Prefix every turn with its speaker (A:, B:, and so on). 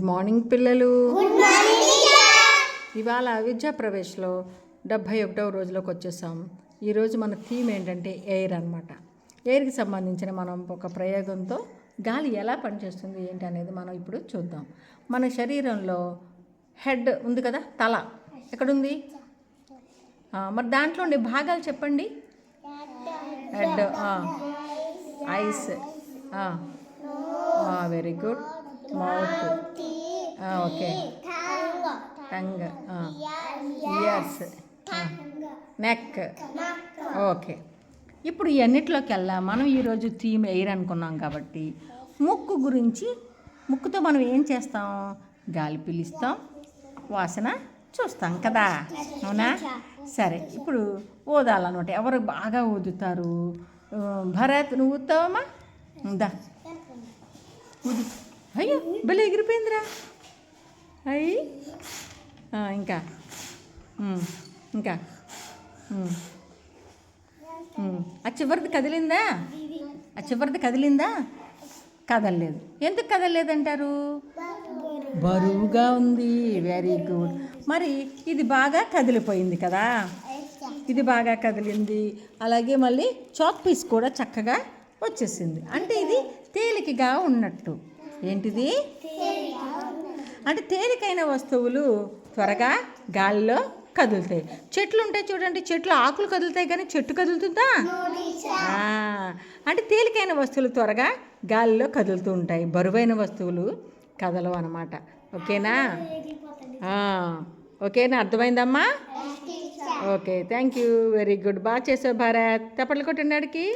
A: Good morning పిల్లలు. ఇవాళ విద్యా ప్రవేశ్లో 71వ రోజులోకి వచ్చేసాం. ఈరోజు మన థీమ్ ఏంటంటే ఎయిర్ అనమాట. ఎయిర్కి సంబంధించిన మనం ఒక ప్రయోగంతో గాలి ఎలా పనిచేస్తుంది ఏంటి అనేది మనం ఇప్పుడు చూద్దాం. మన శరీరంలో హెడ్ ఉంది కదా, తల ఎక్కడుంది? మరి దాంట్లో ఉండే భాగాలు చెప్పండి. Head, ice, very good, mouth, okay, tongue, years, neck, okay. ఇప్పుడు ఈ అన్నిటిలోకి వెళ్ళా మనం ఈరోజు థీమ్ ఎయిర్ అనుకున్నాం కాబట్టి ముక్కు గురించి, ముక్కుతో మనం ఏం చేస్తాం? గాలి పీలుస్తాం, వాసన చూస్తాం కదా, అవునా? సరే, ఇప్పుడు ఊదాలన్నమాట. ఎవరు బాగా ఊదుతారు? భరత్, నువ్వు ఊతావమ్మా? ఉందా, ఊదు. అయ్యో, భలే ఎగిరిపోయిందిరా. అయ్యి, ఇంకా ఇంకా ఆ చివరిది కదిలిందా? ఆ చివరిది కదిలిందా? కదలలేదు. ఎందుకు కదలలేదంటారు? బరువుగా ఉంది. Very good. మరి ఇది బాగా కదిలిపోయింది కదా, ఇది బాగా కదిలింది. అలాగే మళ్ళీ చాక్ పీస్ కూడా చక్కగా వచ్చేసింది. అంటే ఇది తేలికగా ఉన్నట్టు. ఏంటిది? అంటే తేలికైన వస్తువులు త్వరగా గాలిలో కదులుతాయి. చెట్లు ఉంటాయి చూడండి, చెట్లు ఆకులు కదులుతాయి కానీ చెట్టు కదులుతుందా? అంటే తేలికైన వస్తువులు త్వరగా గాలిలో కదులుతూ ఉంటాయి, బరువైన వస్తువులు కదలవు అన్నమాట. ఓకేనా? ఓకేనా, అర్థమైందమ్మా? Okay, thank you, very good. బాగా చేసావు భారత్. తప్పట్లు కొట్టండి ఆడికి.